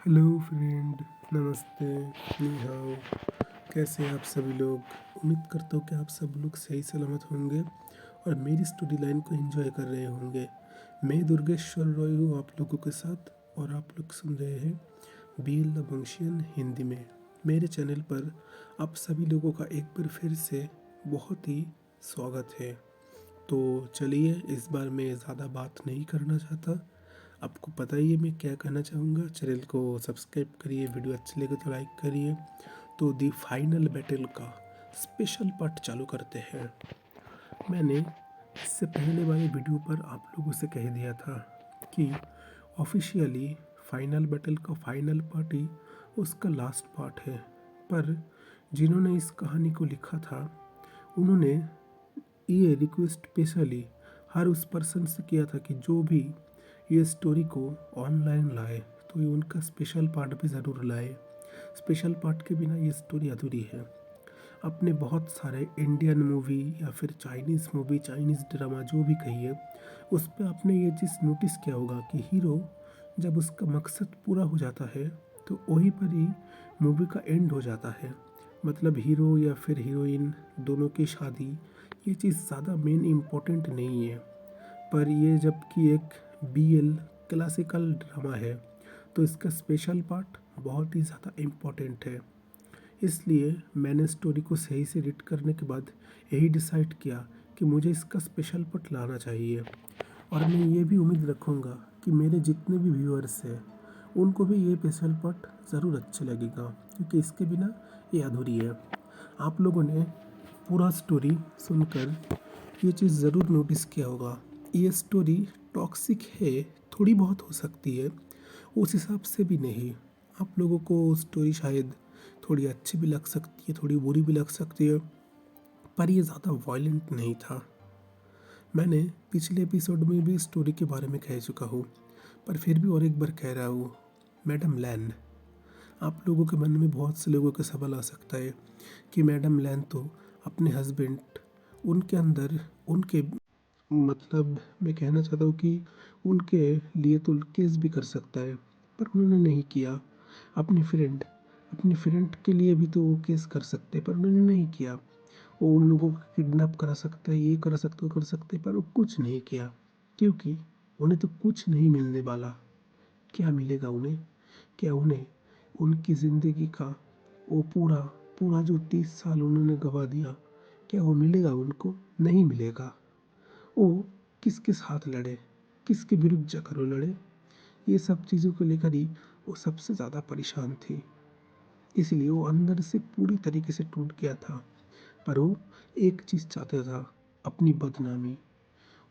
Hello friend, नमस्ते, नि हाओ। कैसे हैं आप सभी लोग? उम्मीद करता हूँ कि आप सब लोग सही सलामत होंगे और मेरी स्टोरी लाइन को एंजॉय कर रहे होंगे। मैं दुर्गेश्वर रॉय हूँ आप लोगों के साथ और आप लोग सुन रहे हैं बीएल द बंशियन हिंदी में। मेरे चैनल पर आप सभी लोगों का एक बार फिर से बहुत ही स्वागत है। तो चलिए, इस बार मैं ज़्यादा बात नहीं करना चाहता। आपको पता ही है मैं क्या कहना चाहूँगा। चैनल को सब्सक्राइब करिए, वीडियो अच्छी लगे तो लाइक करिए। तो दी फाइनल बैटल का स्पेशल पार्ट चालू करते हैं। मैंने इससे पहले वाले वीडियो पर आप लोगों से कह दिया था कि ऑफिशियली फाइनल बैटल का फाइनल पार्ट ही उसका लास्ट पार्ट है। पर जिन्होंने इस कहानी को लिखा था उन्होंने ये रिक्वेस्ट स्पेशली हर उस पर्सन से किया था कि जो भी ये स्टोरी को ऑनलाइन लाए तो ये उनका स्पेशल पार्ट भी ज़रूर लाए। स्पेशल पार्ट के बिना ये स्टोरी अधूरी है। अपने बहुत सारे इंडियन मूवी या फिर चाइनीज़ मूवी, चाइनीज़ ड्रामा जो भी कहिए, उस पर आपने ये चीज़ नोटिस किया होगा कि हीरो जब उसका मकसद पूरा हो जाता है तो वहीं पर ही मूवी का एंड हो जाता है। मतलब हीरो या फिर हीरोइन दोनों की शादी, ये चीज़ ज़्यादा मेन इम्पोर्टेंट नहीं है। पर ये जबकि एक बीएल क्लासिकल ड्रामा है तो इसका स्पेशल पार्ट बहुत ही ज़्यादा इम्पोर्टेंट है। इसलिए मैंने स्टोरी को सही से रीड करने के बाद यही डिसाइड किया कि मुझे इसका स्पेशल पार्ट लाना चाहिए। और मैं ये भी उम्मीद रखूँगा कि मेरे जितने भी व्यूअर्स हैं उनको भी ये स्पेशल पार्ट ज़रूर अच्छा लगेगा, क्योंकि इसके बिना ये अधूरी है। आप लोगों ने पूरा स्टोरी सुनकर ये चीज़ ज़रूर नोटिस किया होगा, ये स्टोरी टॉक्सिक है, थोड़ी बहुत हो सकती है, उस हिसाब से भी नहीं। आप लोगों को स्टोरी शायद थोड़ी अच्छी भी लग सकती है, थोड़ी बुरी भी लग सकती है, पर ये ज़्यादा वायलेंट नहीं था। मैंने पिछले एपिसोड में भी स्टोरी के बारे में कह चुका हूँ, पर फिर भी और एक बार कह रहा हूँ। मैडम लैन, आप लोगों के मन में बहुत से लोगों का सवाल आ सकता है कि मैडम लैन तो अपने हस्बैंड, उनके अंदर उनके, मतलब मैं कहना चाहता हूँ कि उनके लिए तो केस भी कर सकता है, पर उन्होंने नहीं किया। अपनी फ्रेंड के लिए भी तो वो केस कर सकते, पर उन्होंने नहीं किया। वो उन लोगों को किडनैप करा सकता है, ये कर सकते, वो कर सकते, पर वो कुछ नहीं किया, क्योंकि उन्हें तो कुछ नहीं मिलने वाला। क्या मिलेगा उन्हें? क्या उन्हें उनकी ज़िंदगी का वो पूरा पूरा जो 30 साल उन्होंने गंवा दिया, क्या वो मिलेगा उनको? नहीं मिलेगा। वो किसके साथ लड़े, किसके विरुद्ध जाकर वो लड़े, ये सब चीज़ों को लेकर ही वो सबसे ज़्यादा परेशान थी। इसलिए वो अंदर से पूरी तरीके से टूट गया था। पर वो एक चीज़ चाहता था, अपनी बदनामी,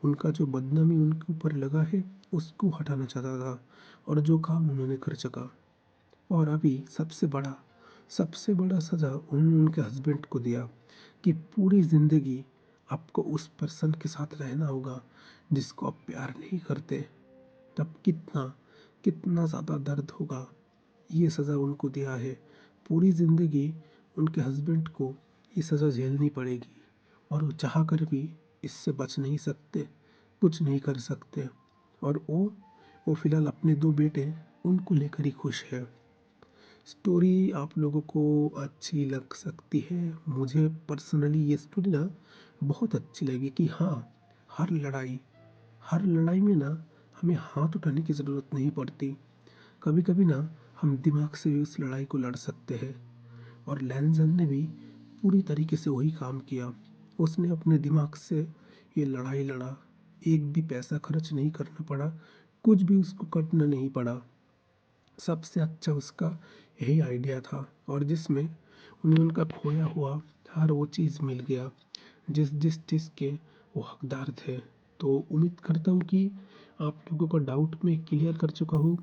उनका जो बदनामी उनके ऊपर लगा है उसको हटाना चाहता था, और जो काम उन्होंने कर सका। और अभी सबसे बड़ा सज़ा उन्होंने उनके हस्बैंड को दिया कि पूरी ज़िंदगी आपको उस पर्सन के साथ रहना होगा जिसको आप प्यार नहीं करते। तब कितना कितना ज़्यादा दर्द होगा। ये सज़ा उनको दिया है। पूरी ज़िंदगी उनके हस्बैंड को ये सज़ा झेलनी पड़ेगी, और वो चाह कर भी इससे बच नहीं सकते, कुछ नहीं कर सकते। और वो फ़िलहाल अपने 2 बेटे उनको लेकर ही खुश है। स्टोरी आप लोगों को अच्छी लग सकती है। मुझे पर्सनली ये स्टोरी ना बहुत अच्छी लगी कि हाँ, हर लड़ाई में ना हमें हाथ उठाने की ज़रूरत नहीं पड़ती। कभी कभी ना हम दिमाग से भी उस लड़ाई को लड़ सकते हैं। और लैनजन ने भी पूरी तरीके से वही काम किया। उसने अपने दिमाग से ये लड़ाई लड़ा, एक भी पैसा खर्च नहीं करना पड़ा, कुछ भी उसको करना नहीं पड़ा। सबसे अच्छा उसका यही आइडिया था, और जिसमें उन्हें उनका खोया हुआ हर वो चीज़ मिल गया जिस जिस चीज़ के वो हकदार थे। तो उम्मीद करता हूँ कि आप लोगों का डाउट मैं क्लियर कर चुका हूँ,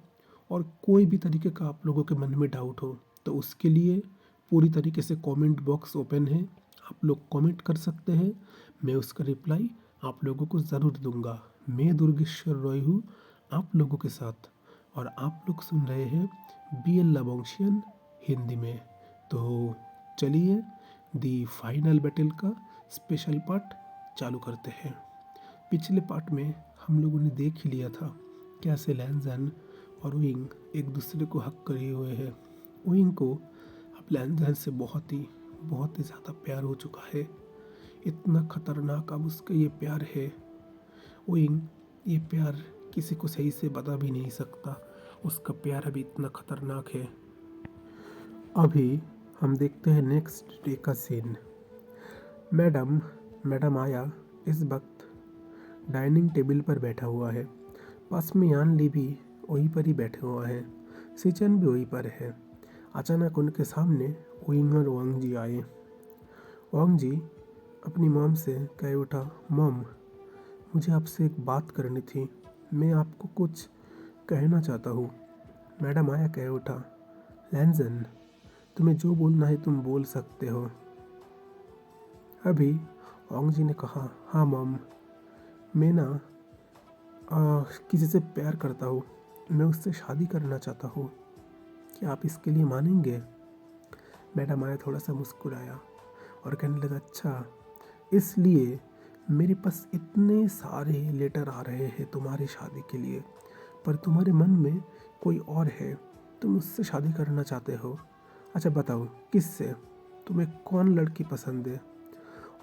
और कोई भी तरीके का आप लोगों के मन में डाउट हो तो उसके लिए पूरी तरीके से कमेंट बॉक्स ओपन है। आप लोग कमेंट कर सकते हैं, मैं उसका रिप्लाई आप लोगों को ज़रूर दूंगा। मैं दुर्गेश्वर रॉय हूँ आप लोगों के साथ, और आप लोग सुन रहे हैं बीएल लबोंशियन हिंदी में। तो चलिए, दी फाइनल बैटल का स्पेशल पार्ट चालू करते हैं। पिछले पार्ट में हम लोगों ने देख ही लिया था कैसे लैनजन और विंग एक दूसरे को हक करे हुए हैं। विंग को अब लैंजन से बहुत ही ज़्यादा प्यार हो चुका है। इतना खतरनाक अब उसका ये प्यार है। विंग ये प्यार किसी को सही से बता भी नहीं सकता। उसका प्यार अभी इतना खतरनाक है। अभी हम देखते हैं नेक्स्ट डे का सीन। मैडम आया इस वक्त डाइनिंग टेबल पर बैठा हुआ है। पास में यान ली भी वहीं पर ही बैठे हुआ है। सिचन भी वहीं पर है। अचानक उनके सामने विंग और वांग जी आए। वांग जी अपनी मॉम से कह उठा, मॉम मुझे आपसे एक बात करनी थी, मैं आपको कुछ कहना चाहता हूँ। मैडम आया कह उठा, लैंजन तुम्हें जो बोलना है तुम बोल सकते हो। अभी वांग जी ने कहा, हाँ मॉम, मैं ना किसी से प्यार करता हूँ, मैं उससे शादी करना चाहता हूँ, क्या आप इसके लिए मानेंगे? मैडम आया थोड़ा सा मुस्कुराया और कहने लगा, अच्छा इसलिए मेरे पास इतने सारे लेटर आ रहे हैं तुम्हारी शादी के लिए, पर तुम्हारे मन में कोई और है, तुम उससे शादी करना चाहते हो। अच्छा बताओ किससे, तुम्हें कौन लड़की पसंद है?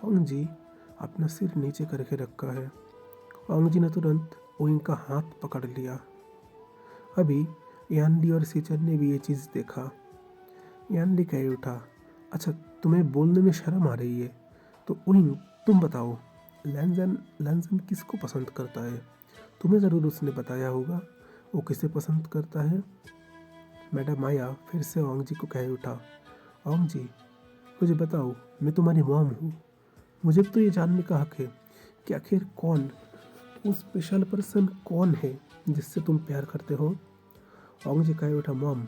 वांग जी अपना सिर नीचे करके रखा है। वांग जी ने तुरंत विंग का हाथ पकड़ लिया। अभी यानली और सिचन ने भी ये चीज़ देखा। यानली कह उठा, अच्छा तुम्हें बोलने में शर्म आ रही है तो विंग तुम बताओ, लैंजन किसको पसंद करता है? तुम्हें ज़रूर उसने बताया होगा वो किसे पसंद करता है। मैडम आया फिर से वांग जी को कह उठा, वांग जी मुझे बताओ, मैं तुम्हारी मॉम हूँ, मुझे तो ये जानने का हक है कि आखिर कौन वो स्पेशल पर्सन कौन है जिससे तुम प्यार करते हो। वांग जी कह उठा, मॉम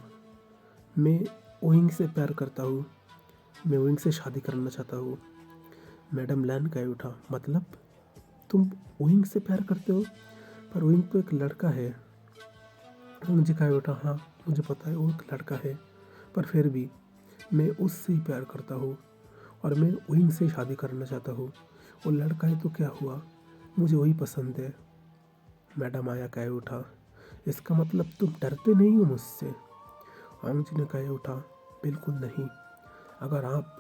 मैं विंग से प्यार करता हूँ, मैं विंग से शादी करना चाहता हूँ। मैडम लैन कह उठा, मतलब तुम विंग से प्यार करते हो? पर विंग तो एक लड़का है। वांग जी कह उठा, हाँ मुझे पता है वो एक लड़का है, पर फिर भी मैं उससे ही प्यार करता हूँ और मैं विंग से शादी करना चाहता हूँ। वो लड़का है तो क्या हुआ, मुझे वही पसंद है। मैडम आया कह उठा, इसका मतलब तुम डरते नहीं हो मुझसे? वांग जी ने कह उठा, बिल्कुल नहीं, अगर आप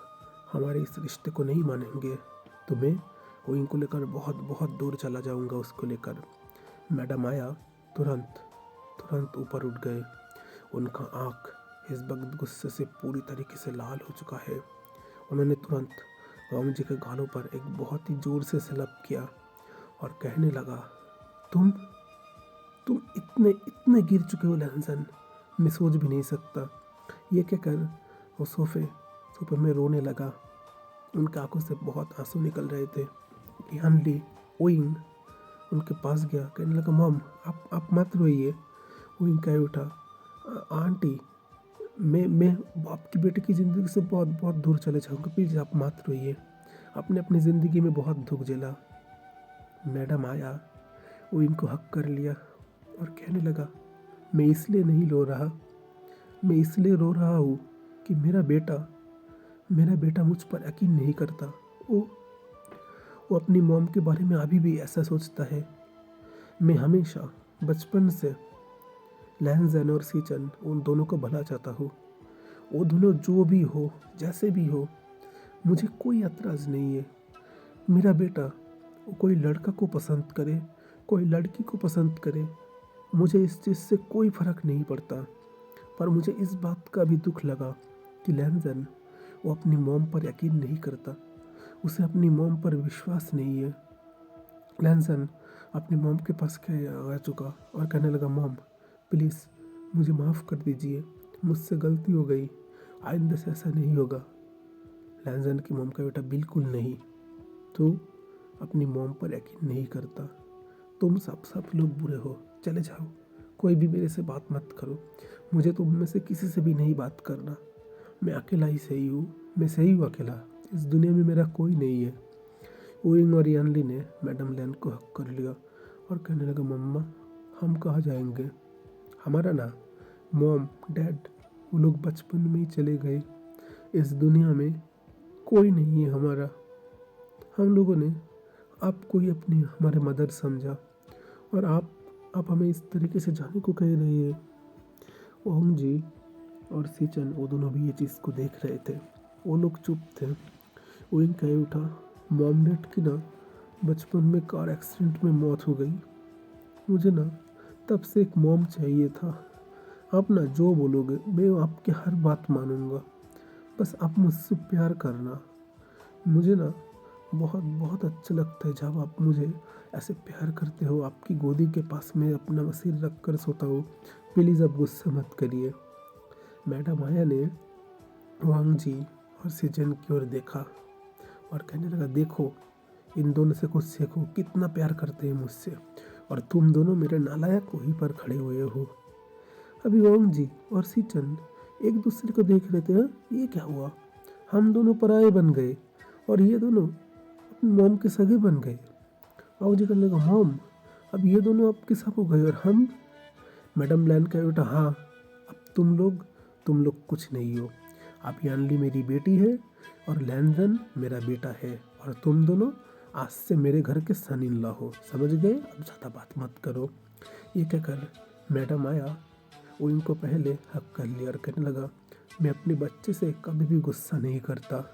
हमारे इस रिश्ते को नहीं मानेंगे तो मैं विंग को लेकर बहुत बहुत दूर चला जाऊंगा उसको लेकर। मैडम आया तुरंत ऊपर उठ गए। उनका आँख इस वक्त गुस्से से पूरी तरीके से लाल हो चुका है। उन्होंने तुरंत वांग जी के गालों पर एक बहुत ही जोर से सलप किया और कहने लगा, तुम इतने गिर चुके हो लैंजन, मैं सोच भी नहीं सकता। ये क्या कर वो सोफे में रोने लगा। उनके आंखों से बहुत आंसू निकल रहे थे। यानली विंग उनके पास गया, कहने लगा, मॉम आप मत रोइए। विंग कह उठा, आंटी मैं आपकी बेटे की ज़िंदगी से बहुत बहुत दूर चले जाऊँगा, प्लीज़ आप मत रोइए, आपने अपनी ज़िंदगी में बहुत दुख झेला। मैडम आया विंग को हक कर लिया और कहने लगा, मैं इसलिए नहीं रो रहा, मैं इसलिए रो रहा हूँ कि मेरा बेटा मुझ पर यकीन नहीं करता। वो अपनी मॉम के बारे में अभी भी ऐसा सोचता है। मैं हमेशा बचपन से लैंजन और सीचन उन दोनों को भला चाहता हूँ। वो दोनों जो भी हो, जैसे भी हो, मुझे कोई एतराज़ नहीं है। मेरा बेटा वो कोई लड़का को पसंद करे, कोई लड़की को पसंद करे, मुझे इस चीज़ से कोई फ़र्क नहीं पड़ता। पर मुझे इस बात का भी दुख लगा कि लैंजन वो अपनी मॉम पर यकीन नहीं करता, उसे अपनी मॉम पर विश्वास नहीं है। लैंजन अपनी मॉम के पास आ चुका और कहने लगा, मॉम प्लीज़ मुझे माफ़ कर दीजिए, मुझसे गलती हो गई, आइंदा से ऐसा नहीं होगा। लैंजन की मॉम का बेटा, बिल्कुल नहीं, तू अपनी मॉम पर यकीन नहीं करता, तुम सब लोग बुरे हो, चले जाओ, कोई भी मेरे से बात मत करो, मुझे तुम में से किसी से भी नहीं बात करना, मैं अकेला ही सही हूँ, मैं सही हूँ अकेला, इस दुनिया में मेरा कोई नहीं है। विंग और यानली ने मैडम लैन को हक कर लिया और कहने लगा, मम्मा हम कहाँ जाएंगे, हमारा ना मॉम डैड वो लोग बचपन में ही चले गए, इस दुनिया में कोई नहीं है हमारा। हम लोगों ने आपको ही अपनी हमारे मदर समझा और आप हमें इस तरीके से जाने को कह रही है। ओंग जी और सीचन वो दोनों भी ये चीज़ को देख रहे थे। वो लोग चुप थे। विंग कह उठा, मॉम डैड की ना बचपन में कार एक्सीडेंट में मौत हो गई। मुझे ना तब से एक मॉम चाहिए था। आप ना जो बोलोगे मैं आपकी हर बात मानूंगा, बस आप मुझसे प्यार करना। मुझे ना बहुत बहुत अच्छा लगता है जब आप मुझे ऐसे प्यार करते हो। आपकी गोदी के पास में अपना सिर रख कर सोता हूँ। प्लीज़ आप गुस्सा मत करिए। मैडम आया ने वांग जी और सिजन की ओर देखा और कहने लगा, देखो इन दोनों से कुछ सीखो, कितना प्यार करते हैं मुझसे, और तुम दोनों मेरे नालायक वहीं पर खड़े हुए हो। अभी वांग जी और सिचन एक दूसरे को देख रहे थे। हाँ, ये क्या हुआ? हम दोनों पराये बन गए और ये दोनों अपनी मॉम के सगे बन गए। वांग जी कहने लगा, मॉम अब ये दोनों आपके सब हो गए और हम? मैडम लैन का बेटा, हाँ अब तुम लोग कुछ नहीं हो। आप यानली मेरी बेटी है और लैनजन मेरा बेटा है, और तुम दोनों आज से मेरे घर के सन इन लॉ हो, समझ गए? अब ज़्यादा बात मत करो। ये कहकर मैडम आया, वो इनको पहले हक कर लिया और कहने लगा, मैं अपने बच्चे से कभी भी गुस्सा नहीं करता।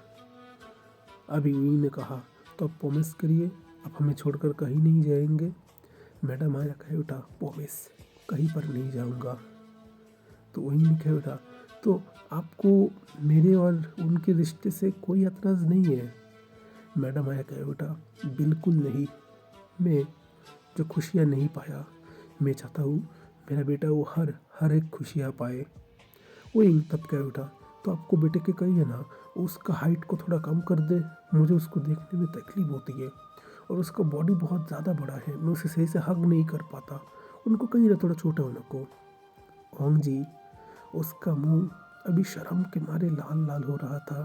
अभी उई ने कहा, तो अब प्रोमिस करिए आप हमें छोड़कर कहीं नहीं जाएंगे। मैडम आया कहे उठा, प्रोमिस, कहीं पर नहीं जाऊंगा। तो वही ने कहे उठा, तो आपको मेरे और उनके रिश्ते से कोई एतराज़ नहीं है? मैडम आया कहे उठा, बिल्कुल नहीं। मैं जो खुशियाँ नहीं पाया, मैं चाहता हूँ मेरा बेटा वो हर हर एक खुशियाँ पाए। वो इंग तब कह उठा, तो आपको बेटे के कहिए ना उसका हाइट को थोड़ा कम कर दे, मुझे उसको देखने में तकलीफ होती है और उसका बॉडी बहुत ज़्यादा बड़ा है, मैं उसे सही से हग नहीं कर पाता। उनको कहिए ना थोड़ा छोटा होने को। ओंग जी उसका मुंह अभी शर्म के मारे लाल लाल हो रहा था।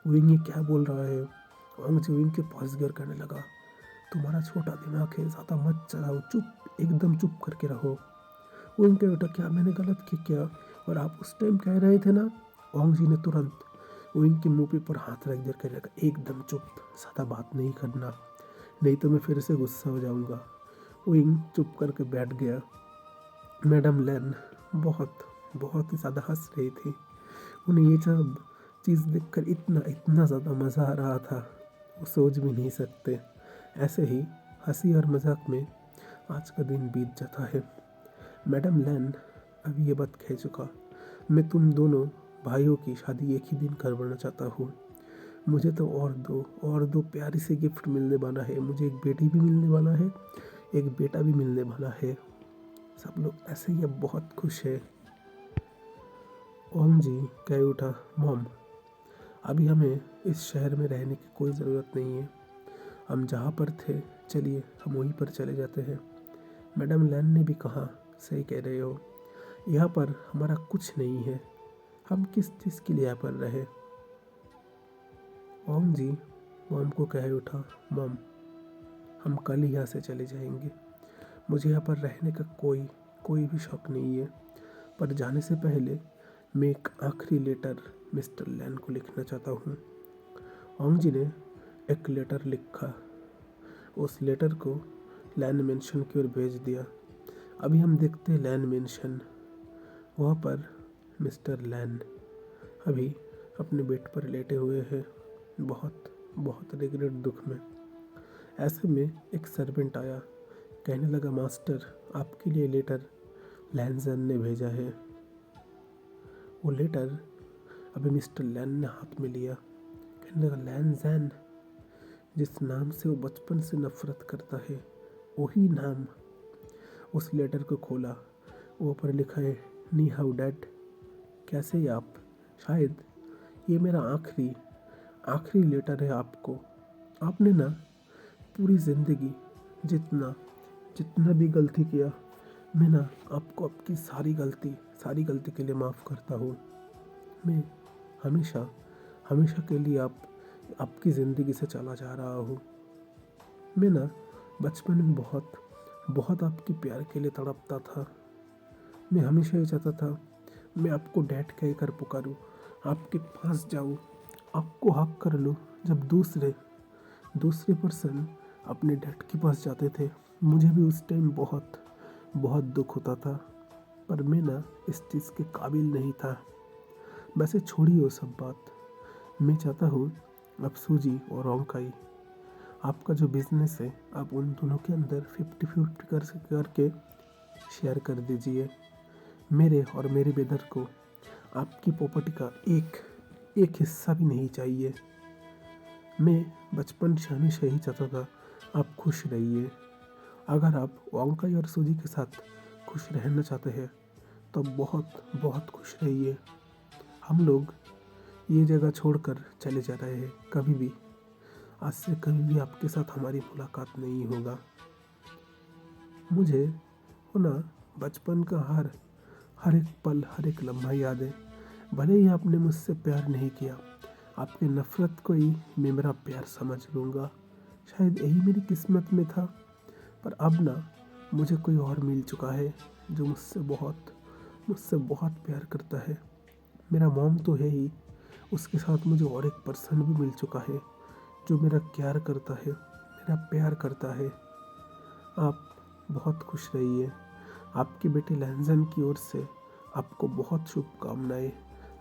विंग ये क्या बोल रहा है? ओंग जी विंग के पास गिर करने लगा, तुम्हारा छोटा दिमाग है, ज़्यादा मत चलाओ, चुप एकदम चुप करके रहो। वो इनके बेटा, क्या मैंने गलत किया क्या? और आप उस टाइम कह रहे थे ना? ओंग जी ने तुरंत वो इनके मुंह पे पर हाथ रख कर कहने लगा, एकदम चुप, ज़्यादा बात नहीं करना, नहीं तो मैं फिर से गुस्सा हो जाऊंगा। वो इंग चुप करके बैठ गया। मैडम लैन बहुत बहुत ही ज़्यादा हंस रही थी। उन्हें ये सब चीज़ देखकर इतना इतना ज़्यादा मज़ा आ रहा था, वो सोच भी नहीं सकते। ऐसे ही हंसी और मजाक में आज का दिन बीत जाता है। मैडम लैन अभी ये बात कह चुका, मैं तुम दोनों भाइयों की शादी एक ही दिन करवाना चाहता हूँ। मुझे तो और दो प्यारी से गिफ्ट मिलने वाला है। मुझे एक बेटी भी मिलने वाला है, एक बेटा भी मिलने वाला है। सब लोग ऐसे ही अब बहुत खुश है। ओम जी कह उठा, मॉम अभी हमें इस शहर में रहने की कोई ज़रूरत नहीं है। हम जहाँ पर थे चलिए हम वहीं पर चले जाते हैं। मैडम लैन ने भी कहा, सही कह रहे हो, यहाँ पर हमारा कुछ नहीं है, हम किस चीज़ के लिए यहाँ पर रहे। ओम जी मॉम को कह उठा, मॉम हम कल ही यहाँ से चले जाएंगे। मुझे यहाँ पर रहने का कोई कोई भी शौक नहीं है, पर जाने से पहले मैं एक आखिरी लेटर मिस्टर लैन को लिखना चाहता हूँ। ओंग जी ने एक लेटर लिखा। उस लेटर को लैन मेंशन की ओर भेज दिया। अभी हम देखते हैं लैन मेंशन। वहाँ पर मिस्टर लैन अभी अपने बेड पर लेटे हुए हैं, बहुत बहुत रिग्रेट दुख में। ऐसे में एक सर्वेंट आया, कहने लगा, मास्टर आपके लिए लेटर लैनजन ने भेजा है। वो लेटर अभी मिस्टर लैन ने हाथ में लिया, कहने लगा, लैनजन जिस नाम से वो बचपन से नफरत करता है वही नाम। उस लेटर को खोला, वो पर लिखा है, नी हाउ डैड, कैसे ही आप? शायद ये मेरा आखिरी आखिरी लेटर है आपको। आपने ना पूरी ज़िंदगी जितना जितना भी गलती किया, मैं ना आपको आपकी सारी गलती के लिए माफ़ करता हूँ। मैं हमेशा हमेशा के लिए आपकी ज़िंदगी से चला जा रहा हूँ। मैं ना बचपन में बहुत बहुत आपके प्यार के लिए तड़पता था। मैं हमेशा ये चाहता था मैं आपको डैड कह कर पुकारूँ, आपके पास जाऊँ, आपको हक कर लूँ। जब दूसरे दूसरे पर्सन अपने डैड के पास जाते थे, मुझे भी उस टाइम बहुत बहुत दुख होता था। पर मैं ना इस चीज़ के काबिल नहीं था। वैसे छोड़िए वो सब बात। मैं चाहता हूँ आप सूजी और ओंकाई, आपका जो बिज़नेस है आप उन दोनों के अंदर 50-50 करके शेयर कर दीजिए। मेरे और मेरे ब्रदर को आपकी प्रॉपर्टी का एक हिस्सा भी नहीं चाहिए। मैं बचपन से हमेशा यही चाहता था आप खुश रहिए। अगर आप ओंकाई और सूजी के साथ खुश रहना चाहते हैं तो बहुत बहुत खुश रहिए। हम लोग ये जगह छोड़कर चले जा रहे हैं। कभी भी, आज से कभी भी आपके साथ हमारी मुलाकात नहीं होगा। मुझे वो ना बचपन का हर एक पल, हर एक लम्हा याद है। भले ही आपने मुझसे प्यार नहीं किया, आपकी नफ़रत को ही मैं मेरा प्यार समझ लूँगा। शायद यही मेरी किस्मत में था। पर अब ना मुझे कोई और मिल चुका है जो मुझसे बहुत प्यार करता है। मेरा मॉम तो है ही, उसके साथ मुझे और एक पर्सन भी मिल चुका है जो मेरा केयर करता है, मेरा प्यार करता है। आप बहुत खुश रहिए। आपके बेटे लहंजन की ओर से आपको बहुत शुभकामनाएं।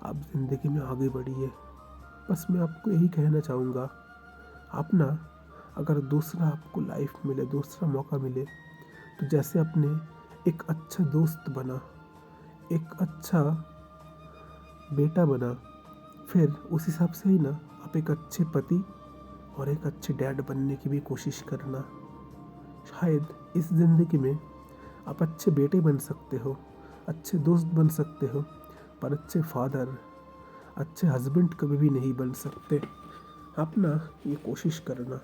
आप ज़िंदगी में आगे बढ़िए। बस मैं आपको यही कहना चाहूँगा, आप ना अगर दूसरा आपको लाइफ मिले, दूसरा मौका मिले, तो जैसे आपने एक अच्छा दोस्त बना, एक अच्छा बेटा बना, फिर उस हिसाब से ही ना आप एक अच्छे पति और एक अच्छे डैड बनने की भी कोशिश करना। शायद इस ज़िंदगी में आप अच्छे बेटे बन सकते हो, अच्छे दोस्त बन सकते हो, पर अच्छे फादर, अच्छे हस्बैंड कभी भी नहीं बन सकते। आप ना ये कोशिश करना।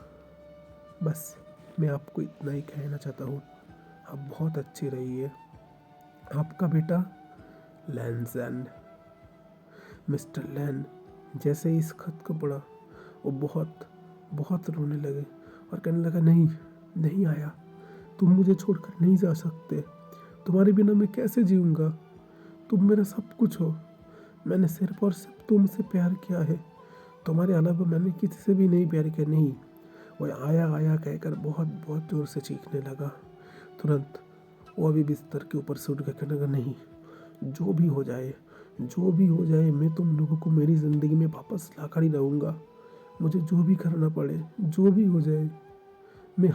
बस मैं आपको इतना ही कहना चाहता हूँ। आप बहुत अच्छी रहिए। आपका बेटा लैनजन। मिस्टर लैन जैसे ही इस खत को पढ़ा वो बहुत बहुत रोने लगे और कहने लगा, नहीं नहीं आया, तुम मुझे छोड़कर नहीं जा सकते। तुम्हारे बिना मैं कैसे जीऊँगा? तुम मेरा सब कुछ हो। मैंने सिर्फ और सिर्फ तुमसे प्यार किया है। तुम्हारे अलावा मैंने किसी से भी नहीं प्यार किया। नहीं, वो आया आया कहकर बहुत बहुत ज़ोर से चीखने लगा। तुरंत वो अभी बिस्तर के ऊपर से उठ कर कहने लगा, नहीं, जो भी हो जाए, जो भी हो जाए, मैं तुम लोगों को मेरी ज़िंदगी में वापस ला कर ही रहूँगा। मुझे जो भी करना पड़े, जो भी हो जाए, मैं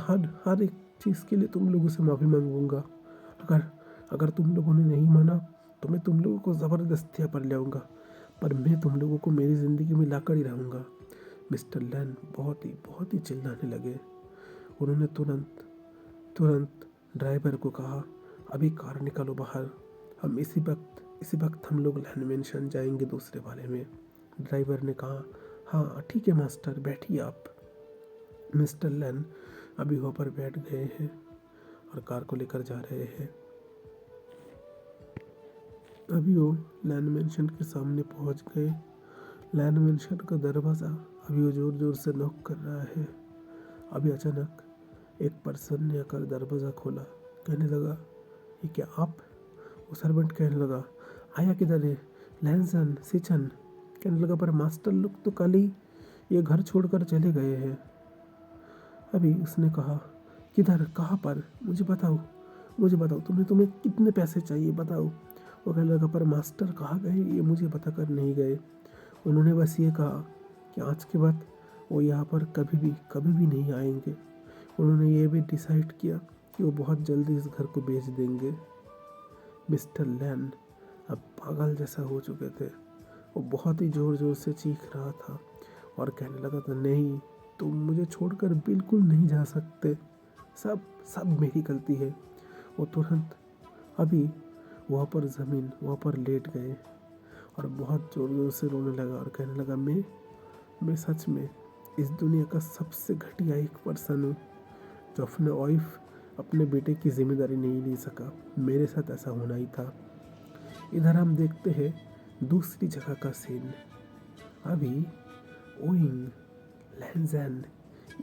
हर एक चीज़ के लिए तुम लोगों से माफ़ी मांगूंगा। अगर अगर तुम लोगों ने नहीं माना तो मैं तुम लोगों को ज़बरदस्ती पर ले आऊँगा, पर मैं तुम लोगों को मेरी ज़िंदगी में लाकर ही रहूँगा। मिस्टर लैन बहुत ही चिल्लाने लगे। उन्होंने तुरंत तुरंत ड्राइवर को कहा, अभी कार निकालो बाहर, हम इसी वक्त हम लोग लैन मेंशन जाएंगे दूसरे वाले में। ड्राइवर ने कहा, हाँ ठीक है मास्टर, बैठिए आप। मिस्टर लैन अभी वहाँ पर बैठ गए हैं और कार को लेकर जा रहे हैं। अभी वो लैन मेंशन के सामने पहुंच गए। लैन मेंशन का दरवाज़ा अभी वो ज़ोर ज़ोर से नॉक कर रहा है। अभी अचानक एक पर्सन ने आकर दरवाज़ा खोला। कहने लगा, ये क्या आप? वो सर्वेंट कहने लगा, आया किधर है? लैनसन, सिचन। कहने लगा, पर मास्टर लोग तो कल ही ये घर छोड़कर चले गए हैं। अभी उसने कहा, किधर, कहाँ पर? मुझे बताओ तुम्हें कितने पैसे चाहिए, बताओ। वो कहने लगा, पर मास्टर कहाँ गए ये मुझे बताकर नहीं गए। उन्होंने बस ये कहा कि आज के बाद वो यहाँ पर कभी भी नहीं आएंगे। उन्होंने ये भी डिसाइड किया कि वो बहुत जल्दी इस घर को बेच देंगे। मिस्टर लैन अब पागल जैसा हो चुके थे। वो बहुत ही ज़ोर ज़ोर से चीख रहा था और कहने लगा था, नहीं, तुम मुझे छोड़कर बिल्कुल नहीं जा सकते। सब सब मेरी गलती है। वो तुरंत अभी वहाँ पर लेट गए और बहुत ज़ोर ज़ोर से रोने लगा और कहने लगा, मैं सच में इस दुनिया का सबसे घटिया एक पर्सन हूँ जो अपने बेटे की जिम्मेदारी नहीं ले सका। मेरे साथ ऐसा होना ही था। इधर हम देखते हैं दूसरी जगह का सीन। अभी ओइंग, लैनजैन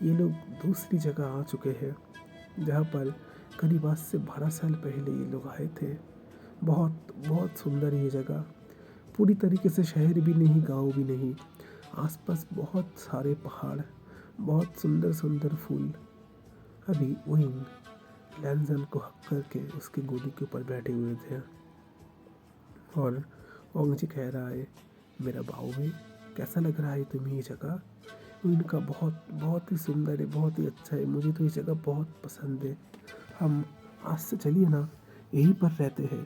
ये लोग दूसरी जगह आ चुके हैं जहाँ पर करीब आज से 12 साल पहले ये लोग आए थे। बहुत बहुत सुंदर ये जगह, पूरी तरीके से शहर भी नहीं, गांव भी नहीं। आसपास बहुत सारे पहाड़, बहुत सुंदर सुंदर फूल। अभी ओइंग लैनजन को हक करके उसकी गोदी के ऊपर बैठे हुए थे। और ओंग जी कह रहा है, मेरा बाऊ है, कैसा लग रहा है तुम्हें ये जगह? इनका बहुत बहुत ही सुंदर है, बहुत ही अच्छा है, मुझे तो ये जगह बहुत पसंद है। हम आज से चलिए ना यहीं पर रहते हैं,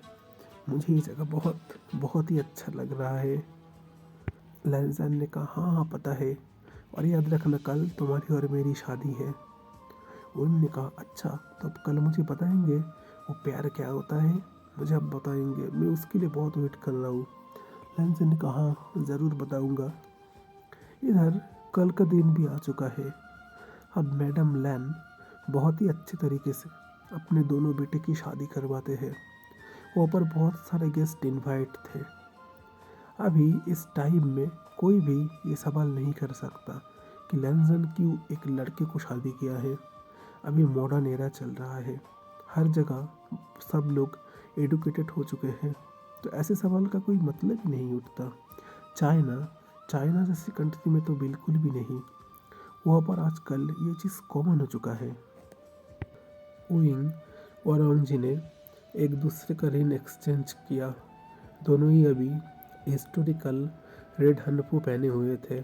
मुझे ये जगह बहुत बहुत ही अच्छा लग रहा है। लैंसन ने कहा, हाँ हाँ पता है, और याद रखना कल तुम्हारी और मेरी शादी है। उन्होंने कहा, अच्छा तो अब कल मुझे बताएंगे वो प्यार क्या होता है? मुझे अब बताएंगे, मैं उसके लिए बहुत वेट कर रहा हूँ। लैंसन ने कहा, हाँ ज़रूर बताऊँगा। इधर कल का दिन भी आ चुका है। अब मैडम लैन बहुत ही अच्छे तरीके से अपने दोनों बेटे की शादी करवाते हैं। वहाँ पर बहुत सारे गेस्ट इनवाइट थे। अभी इस टाइम में कोई भी ये सवाल नहीं कर सकता कि लैंसन क्यों एक लड़के को शादी किया है। अभी मॉडर्न एरा चल रहा है, हर जगह सब लोग एडुकेटेड हो चुके हैं, तो ऐसे सवाल का कोई मतलब ही नहीं उठता। चाइना चाइना जैसी कंट्री में तो बिल्कुल भी नहीं। वहाँ पर आजकल ये चीज़ कॉमन हो चुका है। ओइंग और ओंजी ने एक दूसरे का रिंग एक्सचेंज किया। दोनों ही अभी हिस्टोरिकल रेड हनफू पहने हुए थे।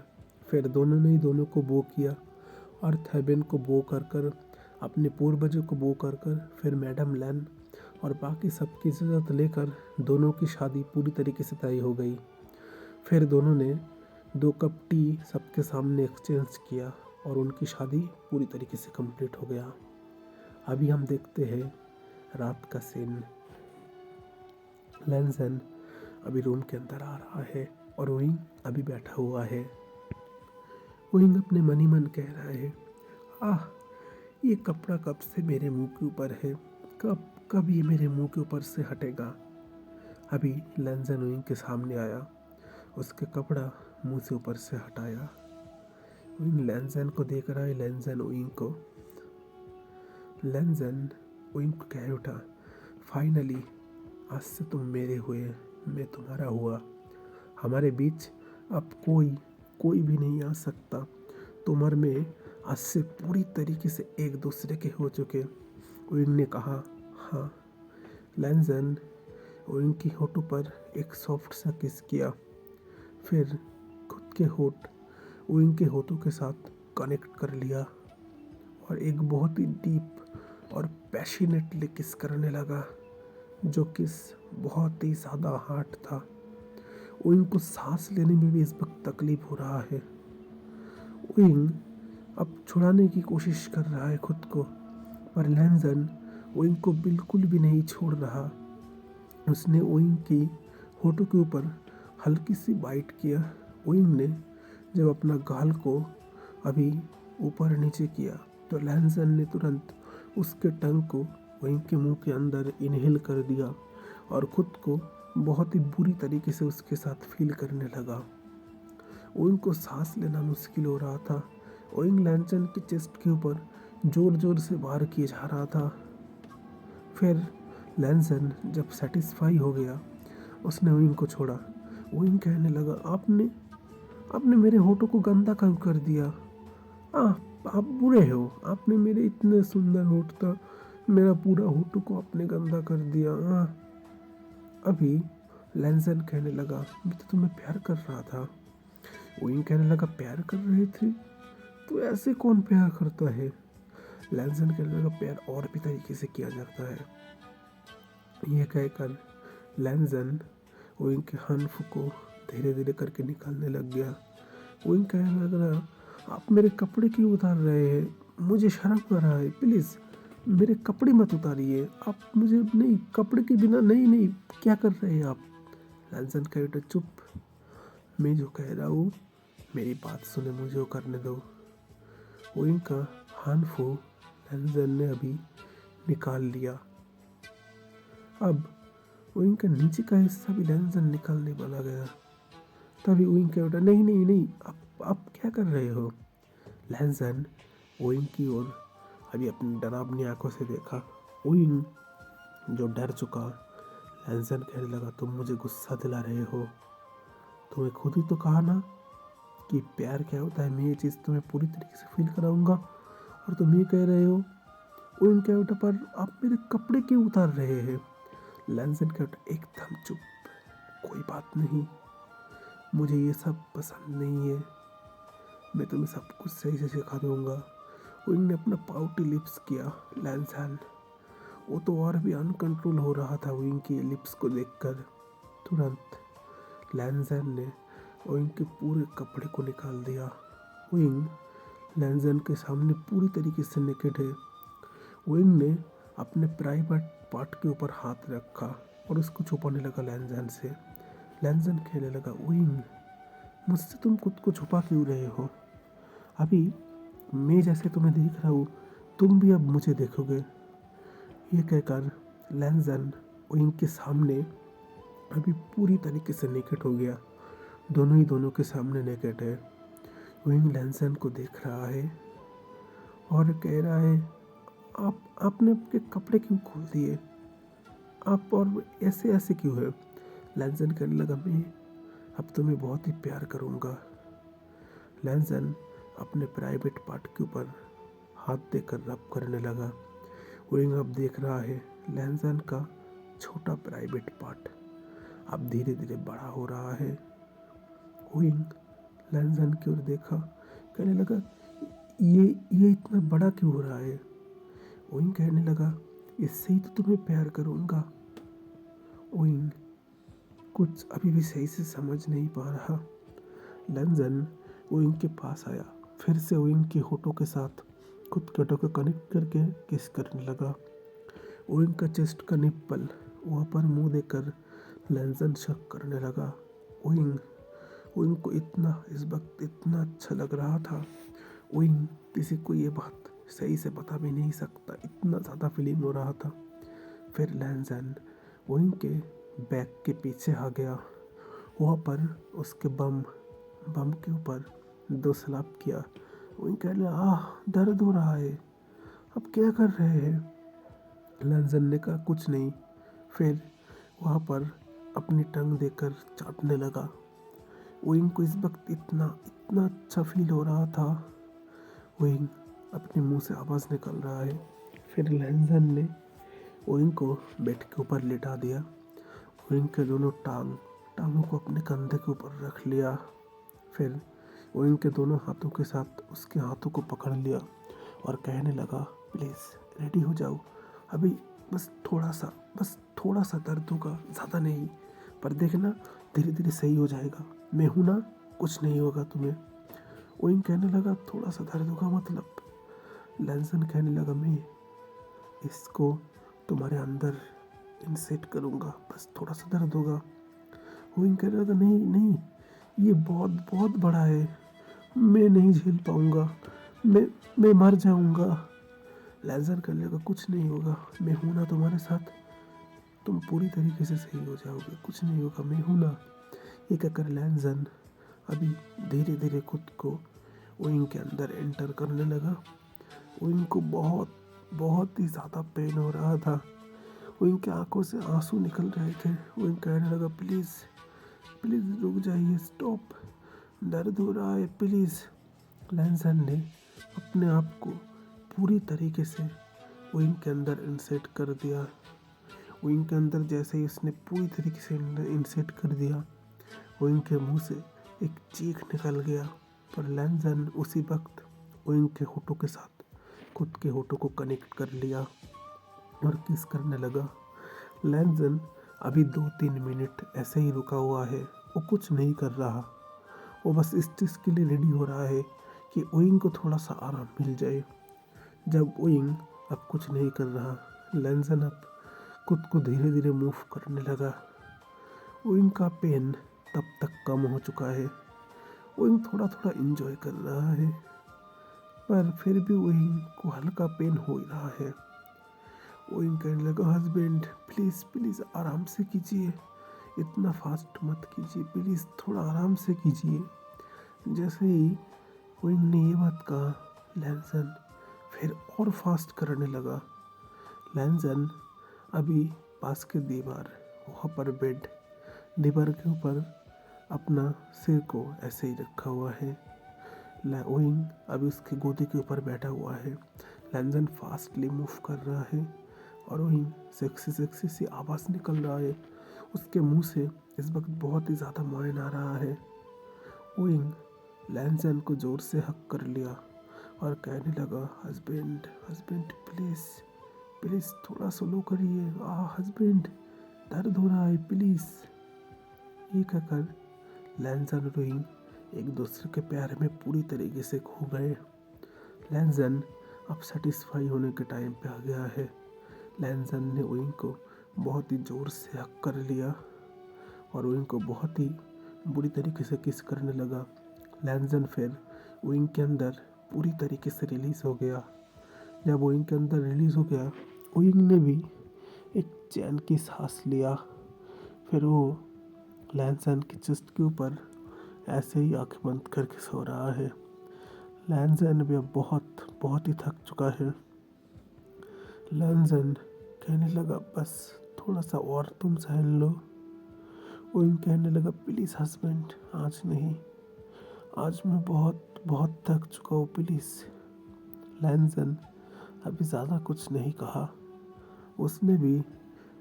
फिर दोनों ने ही दोनों को बो किया और थैबेन को बो कर कर, अपने पूर्वजों को बो कर कर, फिर मैडम लैन और बाकी सबकी इजाज़त लेकर दोनों की शादी पूरी तरीके से तय हो गई। फिर दोनों ने 2 कप टी सबके सामने एक्सचेंज किया और उनकी शादी पूरी तरीके से कंप्लीट हो गया। अभी हम देखते हैं रात का सीन। लैंसन अभी रूम के अंदर आ रहा है और ओइंग अभी बैठा हुआ है। ओइंग अपने मन ही मन कह रहा है, आह ये कपड़ा कब से मेरे मुंह के ऊपर है, कब कब ये मेरे मुंह के ऊपर से हटेगा। अभी लैंसन ओइंग के सामने आया, उसके कपड़ा मुंह से ऊपर से हटाया। ओइंग लैंसन को देख रहा है, लैंसन ओइंग को। लैंसन ओइंग को कह उठा, फाइनली आज से तुम मेरे हुए, मैं तुम्हारा हुआ। हमारे बीच अब कोई कोई भी नहीं आ सकता। तुम और मैं आज से पूरी तरीके से एक दूसरे के हो चुके। ओइंग ने कहा, हाँ। लैंसन ओइंग की होठों पर एक सॉफ्ट सा किस किया, फिर खुद के होठ ओइंग के होठों के साथ कनेक्ट कर लिया और एक बहुत ही डीप और पैशनेटली किस करने लगा, जो किस बहुत ही ज़्यादा हार्ड था। ओइंग को सांस लेने में भी इस वक्त तकलीफ हो रहा है। ओइंग अब छुड़ाने की कोशिश कर रहा है खुद को, पर लैंसन ओइंग को बिल्कुल भी नहीं छोड़ रहा। उसने ओइंग की होठों के ऊपर हल्की सी बाइट किया। ओइंग ने जब अपना गाल को अभी ऊपर नीचे किया तो लैंसन ने तुरंत उसके टंग को ओइंग के मुंह के अंदर इनहेल कर दिया और खुद को बहुत ही बुरी तरीके से उसके साथ फील करने लगा। ओइंग को सांस लेना मुश्किल हो रहा था। ओइंग लैंसन के चेस्ट के ऊपर जोर जोर से वार किए जा रहा था। फिर लैंसन जब सेटिस्फाई हो गया, उसने ओइंग को छोड़ा। ओइंग कहने लगा, आपने आपने मेरे होठों को गंदा क्यों कर दिया? आप बुरे हो, आपने मेरे इतने सुंदर होठ था, मेरा पूरा होठों को आपने गंदा कर दिया। अभी लैंसन कहने लगा, मैं तो तुम्हें प्यार कर रहा था। ओइंग कहने लगा, प्यार कर रहे थे? तो ऐसे कौन प्यार करता है? लैंसन कहने लगा, प्यार और भी तरीके से किया जाता है। यह कहकर लैंसन ओइंग के हनफ को धीरे धीरे करके निकालने लग गया। ओइंग कहने लग रहा, आप मेरे कपड़े क्यों उतार रहे हैं? मुझे शर्म आ रहा है, प्लीज़ मेरे कपड़े मत उतारिए। आप मुझे नहीं, कपड़े के बिना नहीं नहीं, क्या कर रहे हैं आप? लैंसन कह उठा, चुप, मैं जो कह रहा हूँ मेरी बात सुने, मुझे वो करने दो। ओइंग का हानफू लैंसन ने अभी निकाल लिया। अब ओइंग का नीचे का हिस्सा भी लैंसन निकालने वाला गया, तभी ओइंग कह उठा, नहीं नहीं नहीं, आप क्या कर रहे हो? लैंसन ओइंग की ओर अभी अपनी डरावनी आंखों से देखा। ओइंग जो डर चुका, लैंसन कहने लगा, तुम मुझे गुस्सा दिला रहे हो। तुम्हें खुद ही तो कहा ना कि प्यार क्या होता है, मैं ये चीज़ तुम्हें पूरी तरीके से फील कराऊंगा, और तुम ये कह रहे हो। ओइंग कह उठा, पर आप मेरे कपड़े क्यों उतार रहे हैं? लैंसन कह उठा, एकदम चुप, कोई बात नहीं, मुझे ये सब पसंद नहीं है, मैं तुम्हें सब कुछ सही से सिखा दूंगा। विंग ने अपना पाउटी लिप्स किया। लैंसन, वो तो और भी अनकंट्रोल हो रहा था विंग की लिप्स को देखकर। तुरंत लैंसन ने विंग के पूरे कपड़े को निकाल दिया। विंग लैंसन के सामने पूरी तरीके से नेकेड है। विंग ने अपने प्राइवेट पार्ट के ऊपर हाथ रखा और उसको छुपाने लगा लैंसन से। लैंसन कहने लगा, विंग, मुझसे तुम खुद को छुपा क्यों रहे हो? अभी मैं जैसे तुम्हें देख रहा हूँ, तुम भी अब मुझे देखोगे। ये कहकर लैंसन विंग के सामने अभी पूरी तरीके से नेकेड हो गया। दोनों ही दोनों के सामने नेकेड है। विंग लैंसन को देख रहा है और कह रहा है, आपने आपके कपड़े क्यों खोल दिए? आप और ऐसे ऐसे क्यों है? लैंसन कहने लगा, मैं अब तुम्हें बहुत ही प्यार करूँगा। लैंसन अपने प्राइवेट पार्ट के ऊपर हाथ देकर रब करने लगा। विंग अब देख रहा है लैंसन का छोटा प्राइवेट पार्ट अब धीरे धीरे बड़ा हो रहा है। विंग लैंसन की ओर देखा, कहने लगा, ये इतना बड़ा क्यों हो रहा है? विंग कहने लगा, इससे ही तो तुम्हें प्यार करूँगा। विंग कुछ अभी भी सही से समझ नहीं पा रहा। लैंसन विंग के पास आया, फिर से विंग के होठों के साथ खुद के होठों को कनेक्ट करके किस करने लगा। विंग का चेस्ट का निप्पल वहाँ पर मुंह देकर लैंसन शक करने लगा। विंग को इस वक्त इतना अच्छा लग रहा था। विंग किसी को ये बात सही से बता भी नहीं सकता, इतना ज़्यादा फीलिंग हो रहा था। फिर लैंसन विंग के बैक के पीछे आ गया। वहाँ पर उसके बम के ऊपर 2 स्लैप किया। विंग कहने लगा, दर्द हो रहा है, अब क्या कर रहे हैं? लैंसन ने कहा, कुछ नहीं। फिर वहाँ पर अपनी टंग देकर चाटने लगा। विंग को इस वक्त इतना अच्छा फील हो रहा था। विंग अपने मुंह से आवाज़ निकल रहा है। फिर लैंसन ने विंग को बेड के ऊपर लेटा दिया। विंग के दोनों टांगों को अपने कंधे के ऊपर रख लिया। फिर विंग के दोनों हाथों के साथ उसके हाथों को पकड़ लिया और कहने लगा, प्लीज़ रेडी हो जाओ, अभी बस थोड़ा सा दर्द होगा, ज़्यादा नहीं, पर देखना धीरे धीरे सही हो जाएगा, मैं हूँ ना, कुछ नहीं होगा तुम्हें। विंग कहने लगा, थोड़ा सा दर्द होगा मतलब? लैंसन कहने लगा, मैं इसको तुम्हारे अंदर इंसेट करूँगा, बस थोड़ा सा दर्द होगा। विंग कहने लगा, नहीं, ये बहुत बड़ा है, मैं नहीं झेल पाऊँगा, मैं मर जाऊँगा। लैंसन कहने लगा, कुछ नहीं होगा, मैं हूँ ना तुम्हारे साथ, तुम पूरी तरीके से सही हो जाओगे, कुछ नहीं होगा, मैं हूँ ना। ये कहकर लैंसन अभी धीरे धीरे खुद को विंग के अंदर एंटर करने लगा। विंग को बहुत ही ज़्यादा पेन हो रहा था। विंग की आंखों से आंसू निकल रहे थे। विंग कहने लगा, प्लीज़ रुक जाइए, स्टॉप, दर्द हो रहा है, प्लीज़। लैंसन ने अपने आप को पूरी तरीके से विंग के अंदर इंसेट कर दिया। विंग के अंदर जैसे ही उसने पूरी तरीके से इंसेट कर दिया, विंग के मुंह से एक चीख निकल गया। पर लैंसन उसी वक्त विंग के होठों के साथ खुद के होठों को कनेक्ट कर लिया और किस करने लगा। लैंसन अभी 2-3 मिनट ऐसे ही रुका हुआ है, वो कुछ नहीं कर रहा, वो बस इस चीज़ के लिए रेडी हो रहा है कि विंग को थोड़ा सा आराम मिल जाए। जब विंग अब कुछ नहीं कर रहा, लैंसन अब खुद को धीरे धीरे मूव करने लगा। विंग का पेन तब तक कम हो चुका है। विंग थोड़ा इंजॉय कर रहा है, पर फिर भी विंग को हल्का पेन हो ही रहा है। विंग कहने लगा, हस्बैंड प्लीज़ आराम से कीजिए, इतना फास्ट मत कीजिए, प्लीज़ थोड़ा आराम से कीजिए। जैसे ही विंग ने ये बात कहा, लैंसन फिर और फास्ट करने लगा। लैंसन अभी पास के दीवार, वहाँ पर बेड, दीवार के ऊपर अपना सिर को ऐसे ही रखा हुआ है। विंग अभी उसके गोदी के ऊपर बैठा हुआ है। लैंसन फास्टली मूव कर रहा है और विंग सेक्सी सी आवाज़ निकल रहा है, उसके मुंह से इस वक्त बहुत ही ज़्यादा मौन आ रहा है। ओइंग लैंसन को जोर से हक कर लिया और कहने लगा, हस्बैंड हस्बैंड प्लीज़ प्लीज़ थोड़ा स्लो करिए, हस्बैंड दर्द हो रहा है प्लीज़। ये कहकर लैंसन और ओइंग एक दूसरे के प्यार में पूरी तरीके से खो गए। लैंसन अब सेटिस्फाई होने के टाइम पे आ गया है। लैंसन ने ओइंग को बहुत ही ज़ोर से हक कर लिया और ओइंग को बहुत ही बुरी तरीके से किस करने लगा। लैंसन फिर ओइंग के अंदर पूरी तरीके से रिलीज़ हो गया। जब ओइंग के अंदर रिलीज़ हो गया, ओइंग ने भी एक चैन की सांस लिया। फिर वो लैंसन की चेस्ट के ऊपर ऐसे ही आंखें बंद करके सो रहा है। लैंसन भी अब बहुत ही थक चुका है। लैंसन कहने लगा, बस थोड़ा सा और तुम सहन लो। ओइंग कहने लगा, प्लीज़ हस्बैंड आज नहीं, आज मैं बहुत थक चुका हूँ प्लीज़। लैंसन अभी ज़्यादा कुछ नहीं कहा। उसने भी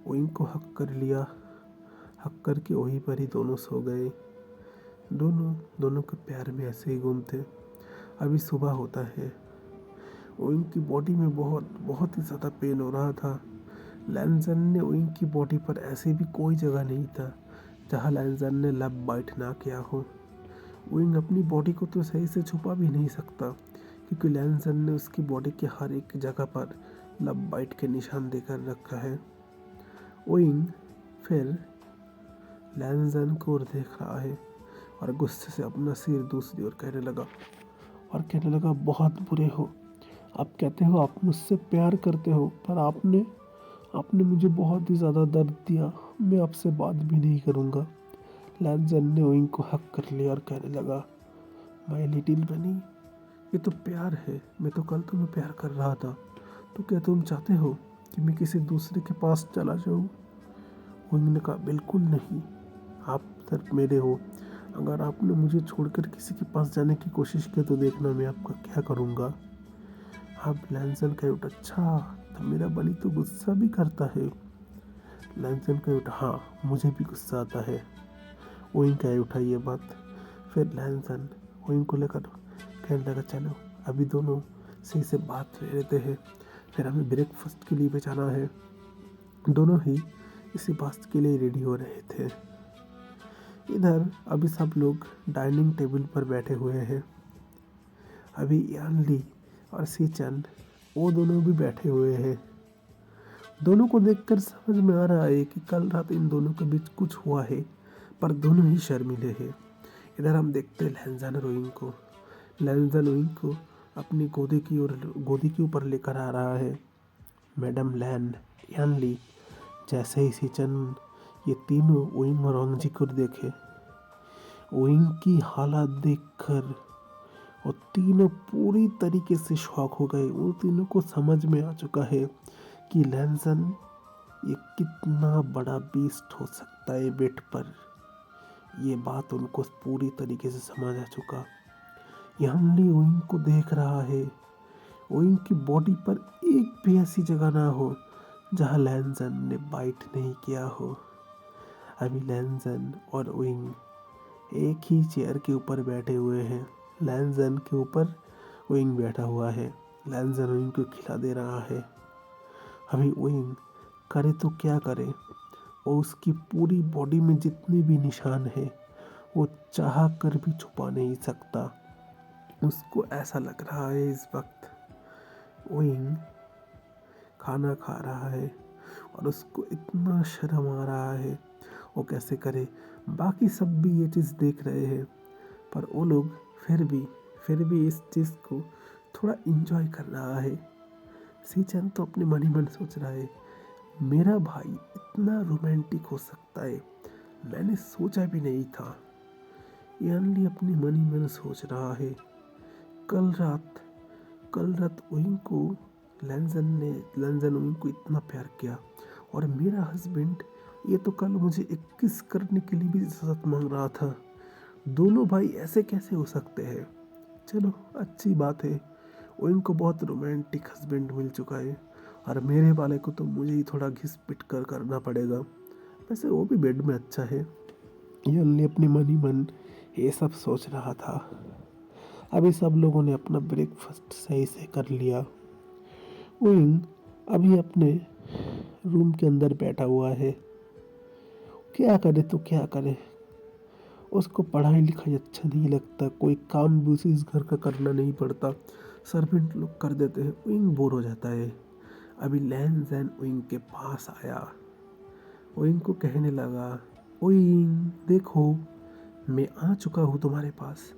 ओइंग को हक कर लिया। हक करके वहीं पर ही दोनों सो गए। दोनों के प्यार में ऐसे ही गुम थे। अभी सुबह होता है। ओइंग की बॉडी में बहुत ही ज़्यादा पेन हो रहा था। लैंसन ने ओइंग की बॉडी पर ऐसे भी कोई जगह नहीं था जहाँ लैंसन ने लब बाइट ना किया हो। ओइंग अपनी बॉडी को तो सही से छुपा भी नहीं सकता क्योंकि लैंसन ने उसकी बॉडी के हर एक जगह पर लब बाइट के निशान देकर रखा है। ओइंग फिर लैंसन को और देख रहा है और गुस्से से अपना सिर दूसरी ओर कहने लगा, बहुत बुरे हो। आप कहते हो आप मुझसे प्यार करते हो, पर आपने मुझे बहुत ही ज़्यादा दर्द दिया। मैं आपसे बात भी नहीं करूँगा। लैंसन ने ओइंग को हक कर लिया और कहने लगा, माय लिटिल बनी, ये तो प्यार है। मैं तो कल तुम्हें प्यार कर रहा था, तो क्या तुम चाहते हो कि मैं किसी दूसरे के पास चला जाऊँ? ओइंग ने कहा, बिल्कुल नहीं, आप सिर्फ मेरे हो। अगर आपने मुझे छोड़कर किसी के पास जाने की कोशिश की तो देखना मैं आपका क्या करूँगा। अब लैंसन कहे उठ, अच्छा तो मेरा बनी तो गुस्सा भी करता है। लैंसन कहे उठ, हाँ मुझे भी गुस्सा आता है। ओइंग कहे उठा ये बात। फिर लैंसन ओइंग को लेकर कहने लगा, चलो अभी दोनों सही से बात ले लेते हैं, फिर हमें ब्रेकफास्ट के लिए भी जाना है। दोनों ही इसी बात के लिए रेडी हो रहे थे। इधर अभी सब लोग डाइनिंग टेबल पर बैठे हुए हैं। अभी यानली और सीचन वो दोनों भी बैठे हुए हैं। दोनों को देखकर समझ में आ रहा है कि कल रात इन दोनों के बीच कुछ हुआ है, पर दोनों ही शर्मिले हैं। इधर हम देखते हैं लैंसन और ओइंग को। लैंसन ओइंग को अपनी गोदी के ऊपर लेकर आ रहा है। मैडम लैन, यानली, जैसे ही सीचन ये तीनों ओइंग और ओंगजी को देखे, ओइंग की हालत देखकर वो तीनों पूरी तरीके से शॉक हो गए। उन तीनों को समझ में आ चुका है कि लैंसन ये कितना बड़ा बीस्ट हो सकता है बेड पर। ये बात उनको पूरी तरीके से समझ आ चुका। यानली ओइंग को देख रहा है। ओइंग की बॉडी पर एक भी ऐसी जगह ना हो जहाँ लैंसन ने बाइट नहीं किया हो। अभी लैंसन और ओइंग एक ही चेयर के ऊपर बैठे हुए हैं। लैंसन के ऊपर ओइंग बैठा हुआ है। लैंसन ओइंग को खिला दे रहा है। अभी ओइंग करे तो क्या करे, वो उसकी पूरी बॉडी में जितने भी निशान है वो चाह कर भी छुपा नहीं सकता। उसको ऐसा लग रहा है इस वक्त ओइंग खाना खा रहा है और उसको इतना शर्म आ रहा है, वो कैसे करे। बाकी सब भी ये चीज़ देख रहे हैं, पर वो लोग फिर भी इस चीज़ को थोड़ा इंजॉय कर रहा है। सीचन तो अपने मन ही मन सोच रहा है, मेरा भाई इतना रोमांटिक हो सकता है, मैंने सोचा भी नहीं था। यानली अपने मन ही मन सोच रहा है, कल रात ओइंग को लैंसन ओइंग को इतना प्यार किया और मेरा हस्बैंड ये तो कल मुझे 21 करने के लिए भी इजाज़त मांग रहा था। दोनों भाई ऐसे कैसे हो सकते हैं। चलो अच्छी बात है, ओइंग को बहुत रोमांटिक हस्बैंड मिल चुका है और मेरे वाले को तो मुझे ही थोड़ा घिस पिट कर करना पड़ेगा। वैसे वो भी बेड में अच्छा है। यन अपने मन ही मन ये सब सोच रहा था। अभी सब लोगों ने अपना ब्रेकफास्ट सही से कर लिया। विंग अभी अपने रूम के अंदर बैठा हुआ है। क्या करे तो क्या करे, उसको पढ़ाई लिखाई अच्छा नहीं लगता, कोई काम भी उसे इस घर का करना नहीं पड़ता, सर्वेंट लोग कर देते हैं। विंग बोर हो जाता है। अभी लैन जैन विंग के पास आया। विंग को कहने लगा, विंग देखो मैं आ चुका हूँ तुम्हारे पास।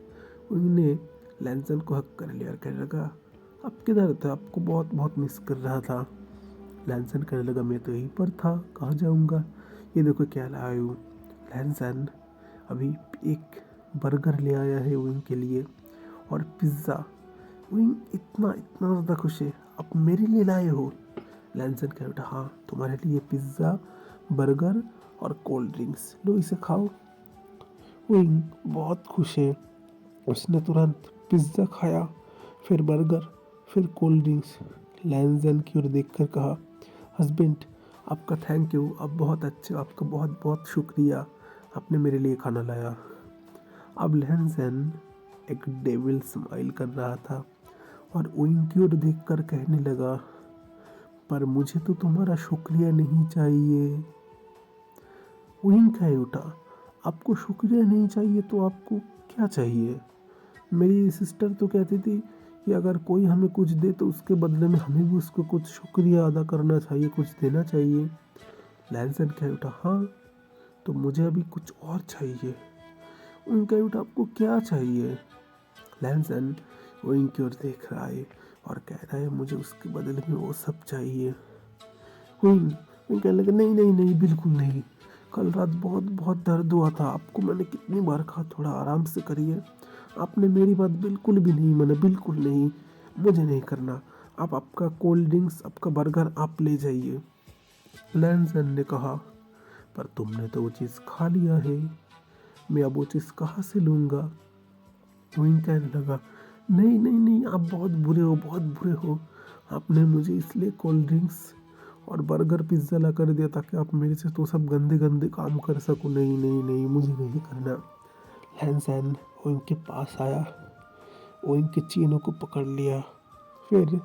विंग ने लैंसन को हक कर लिया और कहने लगा, आप किधर थे, आपको बहुत बहुत मिस कर रहा था। लैंसन कहने लगा, मैं तो यहीं पर था, कहाँ जाऊँगा, ये देखो क्या लाया हूँ। लैंसन अभी एक बर्गर ले आया है विंग के लिए और पिज़्ज़ा। विंग इतना इतना ज़्यादा खुश है, आप मेरे लिए लाए हो। लैंसन कह उठा, हाँ तुम्हारे लिए पिज़्ज़ा, बर्गर और कोल्ड ड्रिंक्स, लो इसे खाओ। विंग बहुत खुश है। उसने तुरंत पिज़्ज़ा खाया, फिर बर्गर, फिर कोल्ड ड्रिंक्स। लैंसन की ओर देखकर कहा, हस्बैंड आपका थैंक यू, आप बहुत अच्छे, आपका बहुत बहुत शुक्रिया, आपने मेरे लिए खाना लाया। अब लैंसन एक डेविल स्माइल कर रहा था और विंग की ओर देखकर कहने लगा, पर मुझे तो तुम्हारा शुक्रिया नहीं चाहिए। विंग कह उठा, आपको शुक्रिया नहीं चाहिए तो आपको क्या चाहिए? मेरी सिस्टर तो कहती थी कि अगर कोई हमें कुछ दे तो उसके बदले में हमें भी उसको कुछ शुक्रिया अदा करना चाहिए, कुछ देना चाहिए। लैंसन कह उठा, हाँ तो मुझे अभी कुछ और चाहिए। विंग कह उठा, आपको क्या चाहिए? लैंसन विंग की ओर देख रहा है और कह रहा है, मुझे उसके बदले में वो सब चाहिए। विंग विंग कहने लगा, नहीं नहीं नहीं बिल्कुल नहीं, कल रात बहुत बहुत दर्द हुआ था, आपको मैंने कितनी बार कहा थोड़ा आराम से करिए, आपने मेरी बात बिल्कुल भी नहीं माना, बिल्कुल नहीं, मुझे नहीं करना, आप आपका कोल्ड ड्रिंक्स, आपका बर्गर आप ले जाइए। लैंसन ने कहा, पर तुमने तो वो चीज़ खा लिया है, मैं अब वो चीज़ कहाँ से लूँगा? विंग कहने लगा, नहीं नहीं नहीं, आप बहुत बुरे हो, बहुत बुरे हो, आपने मुझे इसलिए कोल्ड ड्रिंक्स और बर्गर पिज्ज़ा ला कर दिया ताकि आप मेरे से तो सब गंदे गंदे काम कर सको। नहीं नहीं नहीं, मुझे नहीं करना। लैंसन विंग के पास आया, विंग के चीनों को पकड़ लिया, फिर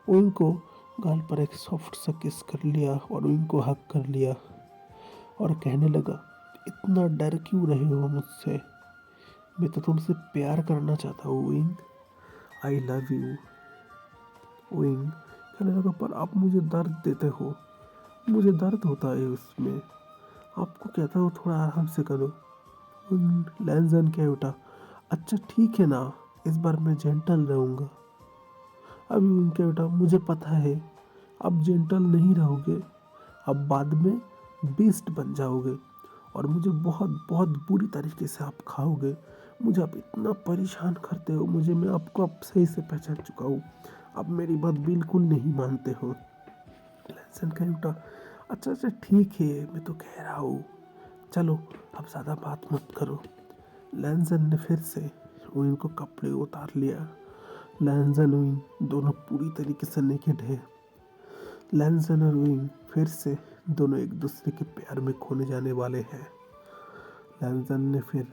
विंग को गाल पर एक सॉफ्ट सा किस कर लिया और विंग को हक कर लिया और कहने लगा, इतना डर क्यों रहे हो मुझसे, मैं तो तुमसे प्यार करना चाहता हूँ wing, I love you. Wing कहने लगा, पर आप मुझे दर्द देते हो, मुझे दर्द होता है उसमें, आपको कहता हूँ थोड़ा आराम से करो। लैंसन कह उठा, अच्छा ठीक है ना, इस बार मैं जेंटल रहूँगा। अभी उनके बेटा, मुझे पता है अब जेंटल नहीं रहोगे, अब बाद में बीस्ट बन जाओगे और मुझे बहुत बहुत बुरी तरीके से आप खाओगे, मुझे आप इतना परेशान करते हो, मुझे, मैं आपको अब सही से पहचान चुका हूँ, आप मेरी बात बिल्कुल नहीं मानते हो। लैंसन कह उठा, अच्छा अच्छा ठीक है, मैं तो कह रहा हूँ, चलो अब ज़्यादा बात मत करो। लैंसन ने फिर से विंग को कपड़े उतार लिया। लैंसन विंग दोनों पूरी तरीके से नेकेड है। लैंसन और विंग फिर से दोनों एक दूसरे के प्यार में खोने जाने वाले हैं। लैंसन ने फिर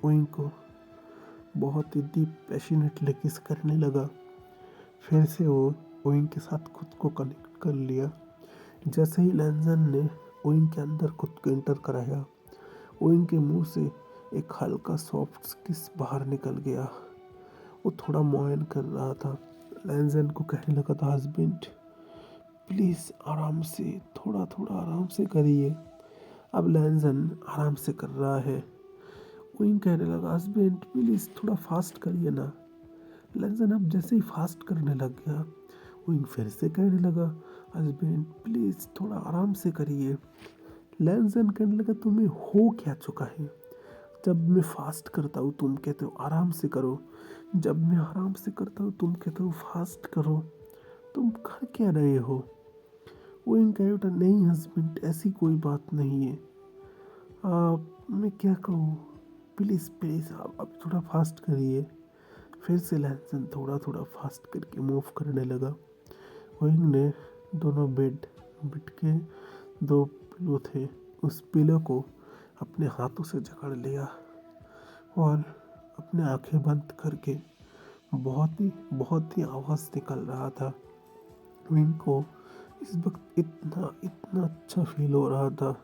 विंग को बहुत ही डीप पैशनेटली किस करने लगा। फिर से वो विंग के साथ खुद को कनेक्ट कर लिया। जैसे ही लैंसन ने विंग के अंदर खुद को एंटर कराया, विंग के मुंह से एक हल्का सॉफ्ट किस बाहर निकल गया। वो थोड़ा मोयन कर रहा था। लैंसन को कहने लगा था, हस्बैंड प्लीज़ आराम से, थोड़ा थोड़ा आराम से करिए। अब लैंसन आराम से कर रहा है। विंग कहने लगा, हस्बैंड प्लीज़ थोड़ा फास्ट करिए ना। लैंसन अब जैसे ही फास्ट करने लग गया, विंग फिर से कहने लगा, हस्बैंड प्लीज़ थोड़ा आराम से करिए। लैंसन कहने लगा, तुम्हें हो क्या चुका है, जब मैं फास्ट करता हूँ तुम कहते हो आराम से करो, जब मैं आराम से करता हूँ तुम कहते हो फास्ट करो, तुम कर क्या रहे हो? विंग कह उठा, नहीं हस्बैंड ऐसी कोई बात नहीं है, मैं क्या कहूँ, प्लीज़ प्लीज़ आप अब थोड़ा फास्ट करिए। फिर से लैंसन थोड़ा थोड़ा फास्ट करके मूव करने लगा। विंग ने दोनों बेड के दो पिलो थे, उस पिलो को अपने हाथों से जकड़ लिया और अपने आंखें बंद करके बहुत ही आवाज़ निकल रहा था। विंग को इस वक्त इतना इतना अच्छा फील हो रहा था।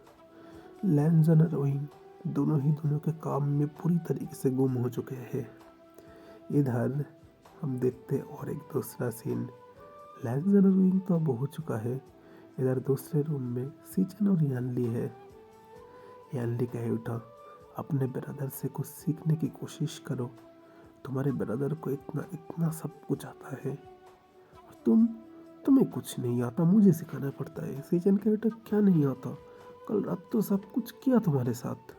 लैंजन और विंग दोनों के काम में पूरी तरीके से गुम हो चुके हैं। इधर हम देखते और एक दूसरा सीन। लैंजन और विंग तो अब हो चुका है। इधर दूसरे रूम में सीचन और यानली है। यानली कहे उठा, अपने ब्रदर से कुछ सीखने की कोशिश करो। तुम्हारे ब्रदर को इतना इतना सब कुछ आता है और तुम्हें कुछ नहीं आता, मुझे सिखाना पड़ता है। सीचन कहे उठा, क्या नहीं आता? कल रात तो सब कुछ किया तुम्हारे साथ।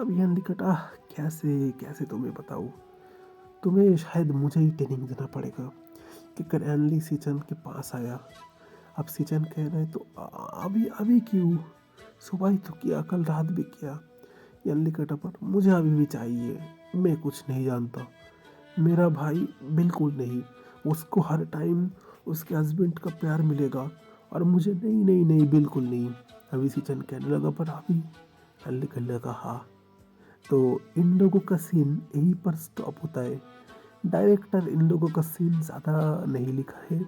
अब यानली कटा, कैसे कैसे तुम्हें बताऊँ? तुम्हें शायद मुझे ही ट्रेनिंग देना पड़ेगा। कि कर यानली सीचन के पास आया। अब सीचन कह रहे तो अभी अभी क्यों? सुबह ही तो किया, कल रात भी किया। यानली कटा, पर मुझे अभी भी चाहिए। मैं कुछ नहीं जानता। मेरा भाई बिल्कुल नहीं। उसको हर टाइम उसके हस्बैंड का प्यार मिलेगा और मुझे नहीं नहीं नहीं बिल्कुल नहीं। अभी सीचन कहने लगा, पर अभी यानली कहने लगा हाँ। तो इन लोगों का सीन यहीं पर स्टॉप होता है। डायरेक्टर इन लोगों का सीन ज़्यादा नहीं लिखा है।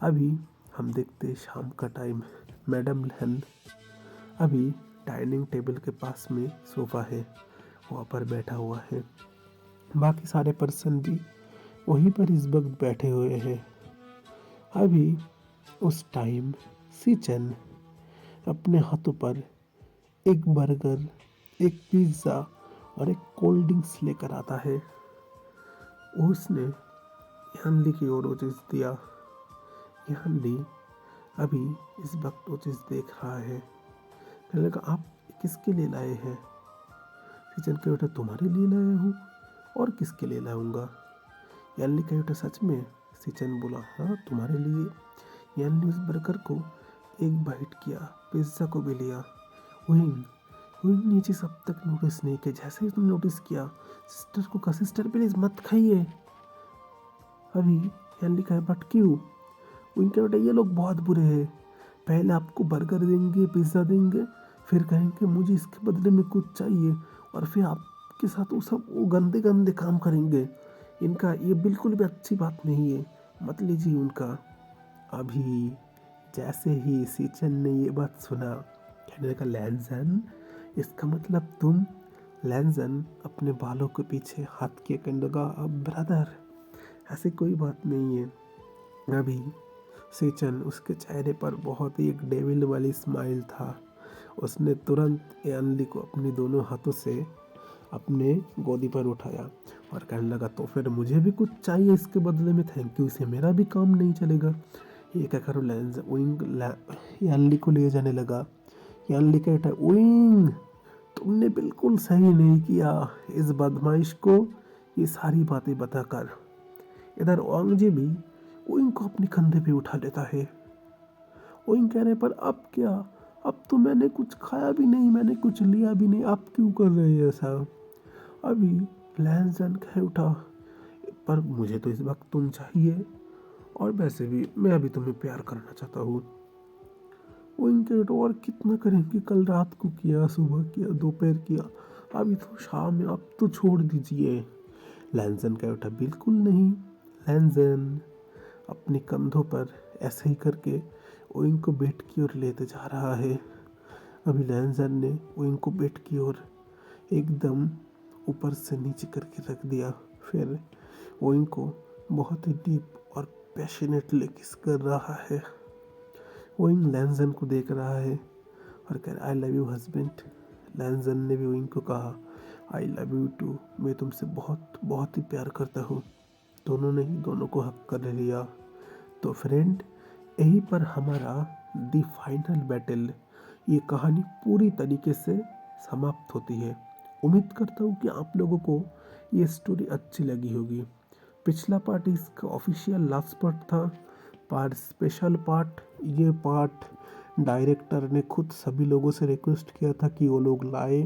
अभी हम देखते हैं शाम का टाइम। मैडम हेल अभी डाइनिंग टेबल के पास में सोफा है, वहाँ पर बैठा हुआ है। बाकी सारे पर्सन भी वहीं पर इस वक्त बैठे हुए हैं। अभी उस टाइम सीचन अपने हाथों पर एक बर्गर, एक पिज़्ज़ा और एक कोल्ड ड्रिंक्स लेकर आता है। उसने यानली की ओर वो चीज़ दिया। यानली अभी इस वक्त वो चीज़ देख रहा है। कहने लगा, आप किसके लिए लाए हैं? सीचन कहे उठा, तुम्हारे लिए लाया हूँ, और किसके लिए लाऊंगा? यानली कहे उठा, सच में? सीचन बोला, हाँ तुम्हारे लिए। यानली उस बर्गर को एक बाइट किया, पिज्ज़ा को भी लिया। विंग विंग ने चीज़ अब तक नोटिस नहीं किया। जैसे ही उसने नोटिस किया, सिस्टर को कहा, सिस्टर प्लीज मत खाइए। अभी यानली कहे, बट क्यों? विंग कहे, बेटा ये लोग बहुत बुरे हैं। पहले आपको बर्गर देंगे, पिज़्ज़ा देंगे, फिर कहेंगे मुझे इसके बदले में कुछ चाहिए, और फिर आपके साथ वो गंदे गंदे काम करेंगे। इनका ये बिल्कुल भी अच्छी बात नहीं है, मत लीजिए उनका। अभी जैसे ही सीचन ने ये बात सुना, कहने लगा, लैंजन इसका मतलब तुम? लैंजन अपने बालों के पीछे हाथ किए, कहने लगा, अब ब्रदर ऐसी कोई बात नहीं है। अभी सीचन उसके चेहरे पर बहुत ही एक डेविल वाली स्माइल था। उसने तुरंत यानली को अपने दोनों हाथों से अपने गोदी पर उठाया और कहने लगा, तो फिर मुझे भी कुछ चाहिए इसके बदले में? थैंक यू, इससे मेरा भी काम नहीं चलेगा। ये क्या करो, यानली को ले जाने लगा। यानली कहता, विंग तुमने बिल्कुल सही नहीं किया इस बदमाश को ये सारी बातें बताकर। इधर ओंगजी भी विंग को अपने कंधे पे उठा लेता है। विंग कह रहे, पर अब क्या? अब तो मैंने कुछ खाया भी नहीं, मैंने कुछ लिया भी नहीं, आप क्यों कर रहे हैं ऐसा? अभी लैंजन कह उठा, पर मुझे तो इस वक्त तुम चाहिए, और वैसे भी मैं अभी तुम्हें प्यार करना चाहता हूँ। विंग कह उठा, और कितना करेंगे? कल रात को किया, सुबह किया, दोपहर किया, अभी तो शाम है, अब तो छोड़ दीजिए। लैंजन कह उठा, बिल्कुल नहीं। लैंजन अपने कंधों पर ऐसे ही करके विंग को बेड की ओर लेते जा रहा है। अभी लैंजन ने विंग को बेड की ओर एकदम ऊपर से नीचे करके रख दिया। फिर विंग को बहुत ही डीप और पैशनेटली किस कर रहा है। विंग लैंजन को देख रहा है और कह रहा, आई लव यू हस्बैंड। लैंजन ने भी विंग को कहा, आई लव यू टू, मैं तुमसे बहुत बहुत ही प्यार करता हूँ। दोनों ने ही दोनों को हक कर लिया। तो फ्रेंड, यहीं पर हमारा दी फाइनल बैटल, ये कहानी पूरी तरीके से समाप्त होती है। उम्मीद करता हूँ कि आप लोगों को ये स्टोरी अच्छी लगी होगी। पिछला पार्ट इसका ऑफिशियल लास्ट पार्ट था। पार्ट स्पेशल पार्ट, ये पार्ट डायरेक्टर ने खुद सभी लोगों से रिक्वेस्ट किया था कि वो लोग लाए।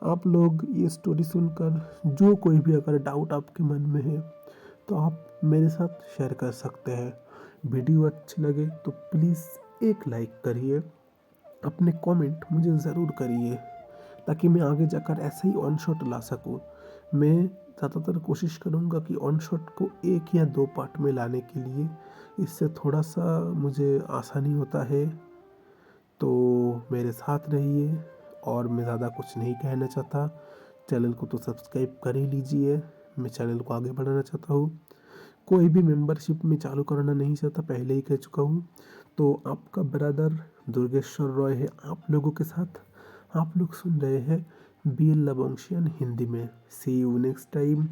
आप लोग ये स्टोरी सुनकर जो कोई भी अगर डाउट आपके मन में है तो आप मेरे साथ शेयर कर सकते हैं। वीडियो अच्छी लगे तो प्लीज़ एक लाइक करिए अपने कमेंट मुझे ज़रूर करिए, ताकि मैं आगे जाकर ऐसे ही ऑन शॉट ला सकूँ। मैं ज़्यादातर कोशिश करूँगा कि ऑन शॉट को 1 या 2 पार्ट में लाने के लिए, इससे थोड़ा-सा मुझे आसानी होता है। तो मेरे साथ रहिए, और मैं ज़्यादा कुछ नहीं कहना चाहता। चैनल को तो सब्सक्राइब कर ही लीजिए, मैं चैनल को आगे बढ़ाना चाहता हूँ। कोई भी मेंबरशिप में चालू करना नहीं चाहता, पहले ही कह चुका हूँ। तो आपका ब्रदर दुर्गेश्वर रॉय है आप लोगों के साथ। आप लोग सुन रहे हैं BL लवंशियन हिंदी में। See you next time.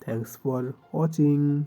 Thanks for watching.